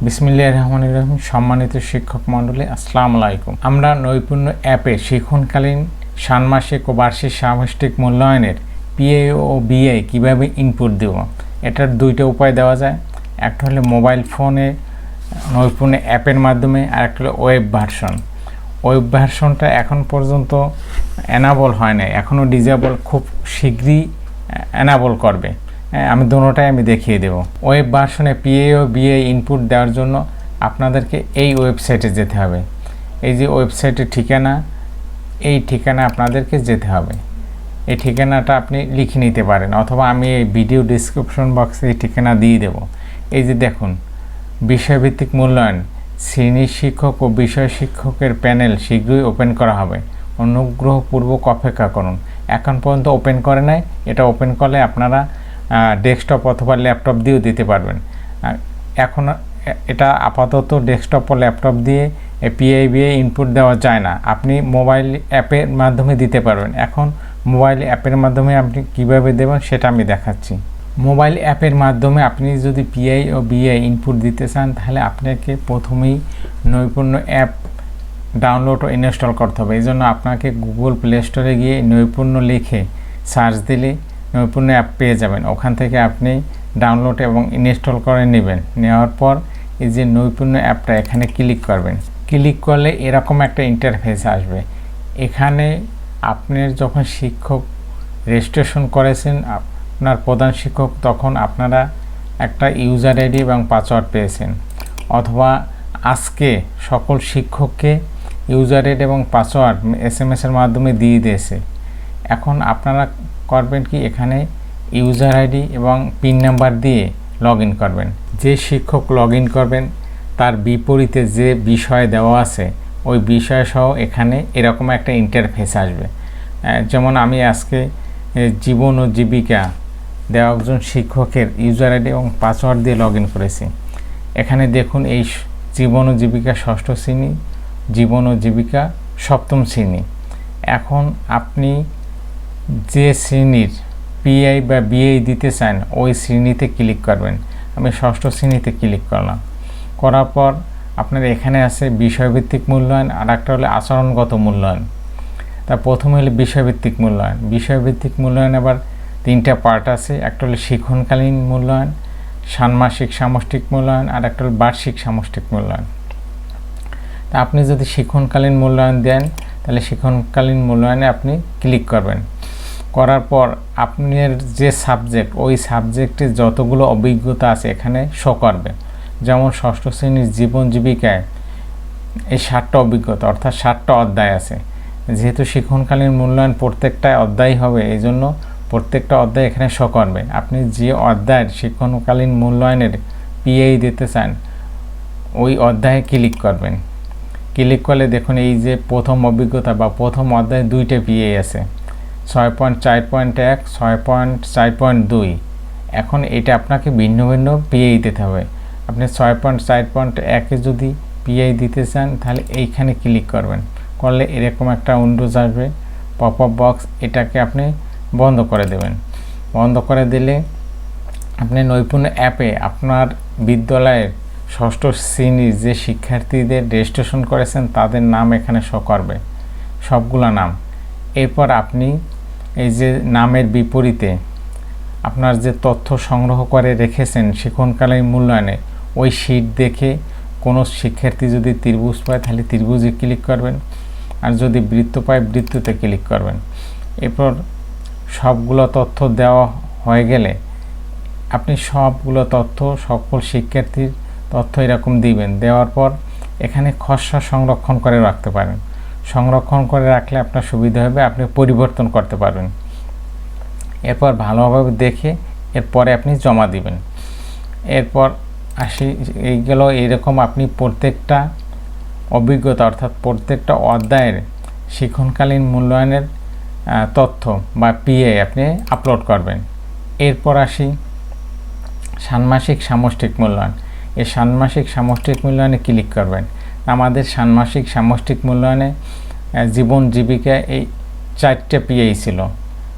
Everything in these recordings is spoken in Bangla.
বিসমিল্লাহির রহমানির রহিম। সম্মানিত শিক্ষক মণ্ডলী, আসসালামু আলাইকুম। আমরা নৈপুণ্য অ্যাপে শিক্ষণকালীন ষান্মাসিক ও বার্ষিক সামষ্টিক মূল্যায়নের পিএ ও বিএ কীভাবে ইনপুট দেব, এটার দুইটা উপায় দেওয়া যায়। একটা হলো মোবাইল ফোনে নৈপুণ্য অ্যাপের মাধ্যমে, আর একটা হলো ওয়েব ভার্সন। ওয়েব ভার্সনটা এখন পর্যন্ত এনাবল হয় না, এখনও ডিজেবল, খুব শীঘ্রই এনাবল করবে। আমি দুটোটাই দেখিয়ে দেব। ওয়েব ভার্সনে পিএ ও বিএ ইনপুট দেওয়ার জন্য আপনাদেরকে এই ওয়েবসাইটে যেতে হবে। এই যে ওয়েবসাইটের ঠিকানা, এই ঠিকানা আপনাদেরকে যেতে হবে। এই ঠিকানাটা আপনি লিখে নিতে পারেন, অথবা আমি এই ভিডিও ডিসক্রিপশন বক্সে এই ঠিকানা দিয়ে দেব। এই যে দেখুন, বিষয়ভিত্তিক মূল্যায়ন, শ্রেণী শিক্ষক ও বিষয় শিক্ষকের প্যানেল শীঘ্রই ওপেন করা হবে, অনুগ্রহপূর্বক অপেক্ষা করুন। এখন পর্যন্ত ওপেন করে নাই, এটা ওপেন করলে আপনারা ডেস্কটপ অথবা ল্যাপটপ দিয়েও দিতে পারবেন। এখন এটা আপাতত ডেস্কটপ ও ল্যাপটপ দিয়ে পিআইবি ইনপুট দেওয়া যায় না, আপনি মোবাইল অ্যাপের মাধ্যমে দিতে পারবেন। এখন মোবাইল অ্যাপের মাধ্যমে আপনি কিভাবে দেবেন সেটা আমি দেখাচ্ছি। মোবাইল অ্যাপের মাধ্যমে আপনি যদি পিআই ও বিআই ইনপুট দিতে চান, তাহলে আপনাকে প্রথমেই নৈপুণ্য অ্যাপ ডাউনলোড ও ইনস্টল করতে হবে। এই জন্য আপনাকে গুগল প্লে স্টোরে গিয়ে নৈপুণ্য লিখে সার্চ দিলে নৈপুণ্য অ্যাপ পেয়ে যাবেন। ওখান থেকে আপনি ডাউনলোড এবং ইনস্টল করে নেবেন। নেওয়ার পর এই যে নৈপুণ্য অ্যাপটা, এখানে ক্লিক করবেন। ক্লিক করলে এরকম একটা ইন্টারফেস আসবে। এখানে আপনার যখন শিক্ষক রেজিস্ট্রেশন করেছেন আপনার প্রধান শিক্ষক, তখন আপনারা একটা ইউজার আইডি এবং পাসওয়ার্ড পেয়েছেন, অথবা আজকে সকল শিক্ষককে ইউজার আইডি এবং পাসওয়ার্ড SMS-এর মাধ্যমে দিয়ে দিয়েছে। এখন আপনারা করবেন কি, এখানে ইউজার আইডি এবং পিন নাম্বার দিয়ে লগ ইন করবেন। যে শিক্ষক লগ ইন করবেন তার বিপরীতে যে বিষয় দেওয়া আছে ওই বিষয় সহ এখানে এরকম একটা ইন্টারফেস আসবে। যেমন আমি আজকে জীবন ও জীবিকা দেওয়া একজন শিক্ষকের ইউজার আইডি এবং পাসওয়ার্ড দিয়ে লগ ইন করেছি। এখানে দেখুন, এই জীবন ও জীবিকা ষষ্ঠ শ্রেণী, জীবন ও জীবিকা সপ্তম শ্রেণী। এখন আপনি যে শ্রেণীর পিআই বা বিএ দিতে চান ওই শ্রেণীতে ক্লিক করবেন। আমি ষষ্ঠ শ্রেণীতে ক্লিক করলাম। করার পর আপনার এখানে আছে বিষয়ভিত্তিক মূল্যায়ন, আর একটা হলো আচরণগত মূল্যায়ন। তা প্রথমে হলো বিষয়ভিত্তিক মূল্যায়ন। বিষয়ভিত্তিক মূল্যায়ন আবার তিনটা পার্ট আছে। একটা হলো শিক্ষণকালীন মূল্যায়ন, ষান্মাসিক সামষ্টিক মূল্যায়ন, আর একটা হলো বার্ষিক সামষ্টিক মূল্যায়ন। তা আপনি যদি শিক্ষণকালীন মূল্যায়ন দেন, তাহলে শিক্ষণকালীন মূল্যায়নে আপনি ক্লিক করবেন। করার পর আপনার যে সাবজেক্ট, ওই সাবজেক্টে যতগুলো অভিজ্ঞতা আছে এখানে শো করবে। যেমন ষষ্ঠ শ্রেণীর জীবন জীবিকায় এই 7টা অভিজ্ঞতা, অর্থাৎ 7টা অধ্যায় আছে। যেহেতু শিক্ষণকালীন মূল্যায়ন প্রত্যেকটা অধ্যায় হবে, এই জন্য প্রত্যেকটা অধ্যায় এখানে শো করবে। আপনি যে অধ্যায়ের শিক্ষণকালীন মূল্যায়নের পিআই দিতে চান ওই অধ্যায়ে ক্লিক করবেন। ক্লিক করলে দেখুন, এই যে প্রথম অভিজ্ঞতা বা প্রথম অধ্যায়ে 2টা পিআই আছে, 6.4.1, 6.4.2। এখন এটা আপনাকে ভিন্ন ভিন্ন পিআই দিতে হবে। আপনি 6.4.1-এ যদি পিআই দিতে চান, তাহলে এইখানে ক্লিক করবেন। করলে এরকম একটা উইন্ডোজ আসবে, পপ আপ বক্স। এটাকে আপনি বন্ধ করে দেবেন। বন্ধ করে দিলে আপনি নৈপুণ্য অ্যাপে আপনার বিদ্যালয়ের ষষ্ঠ শ্রেণীর যে শিক্ষার্থীদের রেজিস্ট্রেশন করেছেন তাদের নাম এখানে শো করবে, সবগুলো নাম। এরপর আপনি এই যে নামের বিপরীতে আপনার যে তথ্য সংগ্রহ করে রেখেছেন শিক্ষণকালীন মূল্যায়নে, ওই শীট দেখে কোনো শিক্ষার্থী যদি ত্রিভুজ পায় তাহলে ত্রিভুজে ক্লিক করবেন, আর যদি বৃত্ত পায় বৃত্ততে ক্লিক করবেন। এরপর সবগুলো তথ্য দেওয়া হয়ে গেলে আপনি সবগুলো তথ্য সকল শিক্ষার্থীর তথ্য এরকম দিবেন। দেওয়ার পর এখানে খসড়া সংরক্ষণ করে রাখতে পারেন। সংরক্ষণ করে রাখলে আপনার সুবিধা হবে, আপনি পরিবর্তন করতে পারবেন। এরপর ভালোভাবে দেখে এরপরে আপনি জমা দিবেন। এরপর এইগুলো এরকম আপনি প্রত্যেকটা অভিজ্ঞতা, অর্থাৎ প্রত্যেকটা অধ্যায়ের শিক্ষণকালীন মূল্যায়নের তথ্য বা পিএ আপনি আপলোড করবেন। এরপর আসি ষান্মাসিক সামষ্টিক মূল্যায়ন। এই ষান্মাসিক সামষ্টিক মূল্যায়নে ক্লিক করবেন। আমাদের ষান্মাসিক সামষ্টিক মূল্যায়নে জীবন জীবিকা এই 4টে পিআই ছিল,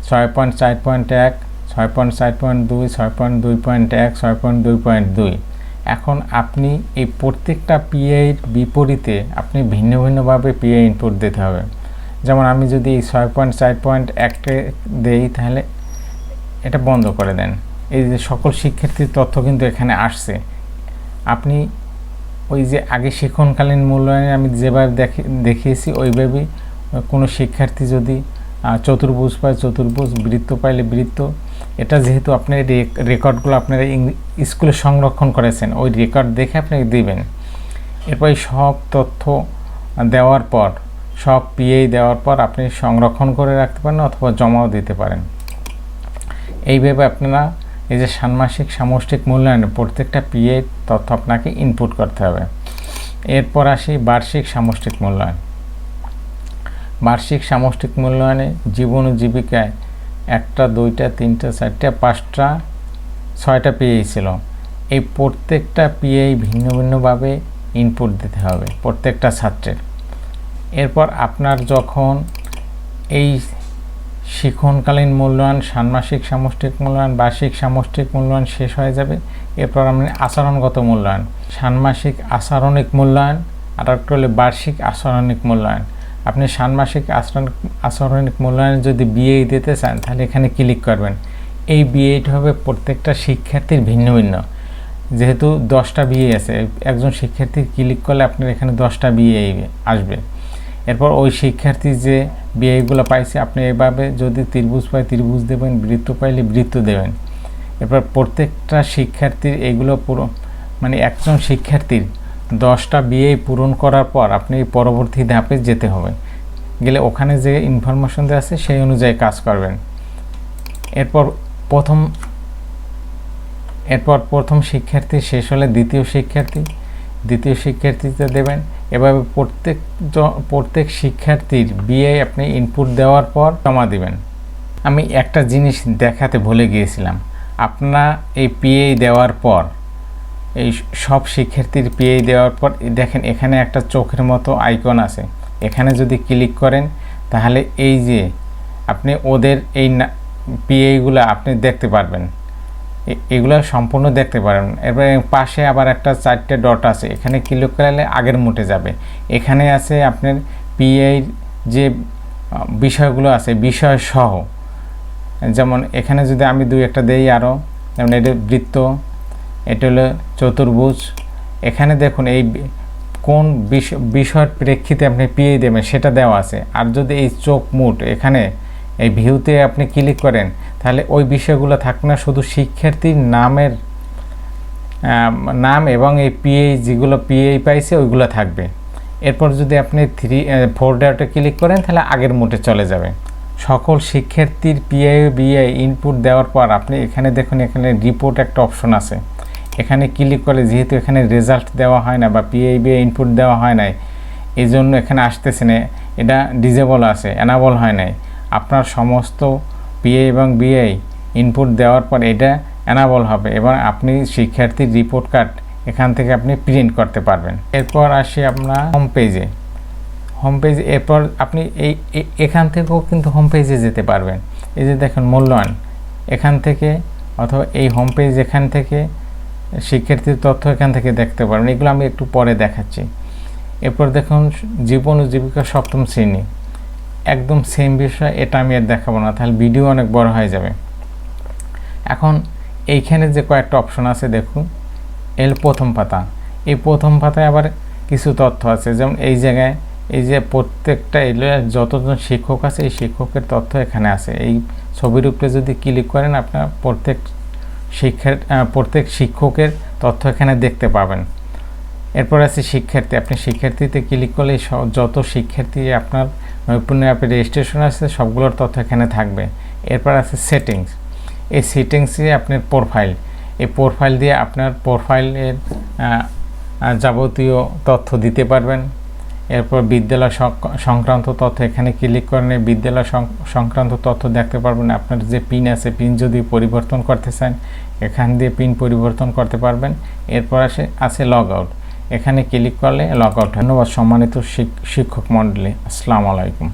6.4.1, 6.4.2, 6.2.1, 6.2.2। এখন আপনি এই প্রত্যেকটা পিআইয়ের বিপরীতে আপনি ভিন্ন ভিন্নভাবে পিআই ইনপুট দিতে হবে। যেমন আমি যদি এই 6.4.1 দেই তাহলে এটা বন্ধ করে দেন। এই যে সকল শিক্ষার্থীর তথ্য কিন্তু এখানে আসছে। আপনি ওই যে আগে শিক্ষণকালীন মূল্যায়নে আমি যেভাবে দেখিয়েছি ওইভাবেই কোনো শিক্ষার্থী যদি চতুর্ভুজ পায় চতুর্ভুজ, বৃত্ত পাইলে বৃত্ত, এটা যেহেতু আপনার রেকর্ডগুলো আপনারা স্কুলে সংরক্ষণ করেছেন ওই রেকর্ড দেখে আপনি দিবেন। এরপর সব তথ্য দেওয়ার পর সব পিআই দেওয়ার পর আপনি সংরক্ষণ করে রাখতে পারেন অথবা জমাও দিতে পারেন। এইভাবে আপনারা এই যে ষান্মাসিক সামষ্টিক মূল্যায়নে প্রত্যেকটা পিআই তথ্য আপনাকে ইনপুট করতে হবে। এরপর আসি বার্ষিক সামষ্টিক মূল্যায়ন। বার্ষিক সামষ্টিক মূল্যায়নে জীবন ও জীবিকায় 1টা 2টা 3টা 4টা 5টা 6টা পিআই ছিল। এই প্রত্যেকটা পিআই ভিন্ন ভিন্নভাবে ইনপুট দিতে হবে প্রত্যেকটা ছাত্রের। এরপর আপনার যখন এই শিক্ষণকালীন মূল্যায়ন, ষান্মাসিক সামষ্টিক মূল্যায়ন, বার্ষিক সামষ্টিক মূল্যায়ন শেষ হয়ে যাবে, এরপর আপনি আচরণগত মূল্যায়ন, ষান্মাসিক আচরণিক মূল্যায়ন আর একটা হলো বার্ষিক আচরণিক মূল্যায়ন। আপনি ষান্মাসিক আচরণিক মূল্যায়নে যদি বিএই দিতে চান তাহলে এখানে ক্লিক করবেন। এই বিএইটা হবে প্রত্যেকটা শিক্ষার্থীর ভিন্ন ভিন্ন। যেহেতু 10টা বিএ আছে, একজন শিক্ষার্থী ক্লিক করলে আপনার এখানে 10টা বিএ আসবে। এরপর ওই শিক্ষার্থী যে বিএগুলো পাইছে আপনি এভাবে যদি ত্রিভুজ পায় ত্রিভুজ দেবেন, বৃত্ত পাইলে বৃত্ত দেবেন। এরপর প্রত্যেকটা শিক্ষার্থীর এইগুলো পুরো মানে একজন শিক্ষার্থীর 10টা বিএ পূরণ করার পর আপনি পরবর্তী ধাপে যেতে হবে, গেলে ওখানে যে ইনফরমেশন দেওয়া আছে সেই অনুযায়ী কাজ করবেন। এরপর প্রথম শিক্ষার্থী শেষ হলে দ্বিতীয় শিক্ষার্থীতে দেবেন। এভাবে প্রত্যেক শিক্ষার্থীর বিএ আপনি ইনপুট দেওয়ার পর জমা দিবেন। আমি একটা জিনিস দেখাতে ভুলে গিয়েছিলাম, আপনারা এই পিএই দেওয়ার পর এই সব শিক্ষার্থীর পিএই দেওয়ার পর দেখেন এখানে একটা চোখের মতো আইকন আছে, এখানে যদি ক্লিক করেন তাহলে এই যে আপনি ওদের এই পিএইগুলো আপনি দেখতে পারবেন, এগুলো সম্পূর্ণ দেখতে পারেন। এরপরে পাশে আবার একটা 4টে ডট আছে, এখানে ক্লিক করলে আগের মোটে যাবে। এখানে আছে আপনার পিআই যে বিষয়গুলো আছে বিষয় সহ, যেমন এখানে যদি আমি 2-1টা দেই আরও, যেমন এটা বৃত্ত, এটা হলো চতুর্ভুজ। এখানে দেখুন এই কোন বিষয়ের প্রেক্ষিতে আপনি পিআই দেবেন সেটা দেওয়া আছে। আর যদি এই চোখ মুট এখানে এই ভিউতে আপনি ক্লিক করেন তাহলে ওই বিষয়গুলো থাকবে না, শুধু শিক্ষার্থীর নাম এবং এই পিআই যেগুলো পিআই পাইছে ওইগুলো থাকবে। এরপর যদি আপনি 4 ডটে ক্লিক করেন তাহলে আগের মোটে চলে যাবে। সকল শিক্ষার্থীর পিআই বিআই ইনপুট দেওয়ার পর আপনি এখানে দেখুন এখানে রিপোর্ট একটা অপশন আছে, এখানে ক্লিক করে যেহেতু এখানে রেজাল্ট দেওয়া হয় না বা পিআই বিআই ইনপুট দেওয়া হয় নাই এই জন্য এখানে আসতেছে না, এটা ডিজেবল আছে, এনাবল হয় নাই। আপনার সমস্ত পিআই এবং বিআই ইনপুট দেওয়ার পর এটা এনাবল হবে এবং আপনি শিক্ষার্থীর রিপোর্ট কার্ড এখান থেকে আপনি প্রিন্ট করতে পারবেন। এরপর আসি আমরা হোম পেজে। এরপর আপনি এখান থেকেও কিন্তু হোম পেজে যেতে পারবেন। এই যে দেখুন মূল্যায়ন এখান থেকে, অথবা এই হোম পেজ এখান থেকে শিক্ষার্থীর তথ্য এখান থেকে দেখতে পারবেন। এগুলো আমি একটু পরে দেখাচ্ছি। এরপর দেখুন জীবন ও জীবিকা 7ম শ্রেণী, একদম সেম বিষয়, এটা আমি আর দেখাবো না, তাহলে ভিডিও অনেক বড় হয়ে যাবে। এখন এইখানে যে কয়েকটা অপশন আছে দেখুন, প্রথম পাতা, এই প্রথম পাতায় আবার কিছু তথ্য আছে, যেমন এই জায়গায় এই যে প্রত্যেকটা যতজন শিক্ষক আছে এই শিক্ষকের তথ্য এখানে আছে। এই ছবির উপরে যদি ক্লিক করেন আপনার প্রত্যেক শিক্ষকের তথ্য এখানে দেখতে পাবেন। এরপর আছে শিক্ষার্থী, আপনি শিক্ষার্থীতে ক্লিক করলে যত শিক্ষার্থী আপনার নৈপুণ্য অ্যাপে রেজিস্ট্রেশন আছে সবগুলোর তথ্য এখানে থাকবে। এরপর আছে সেটিংস, এই সেটিংসে আপনার প্রোফাইল, এই প্রোফাইল দিয়ে আপনার প্রোফাইলের যাবতীয় তথ্য দিতে পারবেন। এরপর বিদ্যালয় সংক্রান্ত তথ্য, এখানে ক্লিক করলে বিদ্যালয় সংক্রান্ত তথ্য দেখতে পারবেন। আপনার যে পিন আছে পিন যদি পরিবর্তন করতে চান এখান দিয়ে পিন পরিবর্তন করতে পারবেন। এরপর আছে লগ আউট, এখানে ক্লিক করলে লগ আউট। ধন্যবাদ সম্মানিত শিক্ষক মণ্ডলী, আসসালামু আলাইকুম।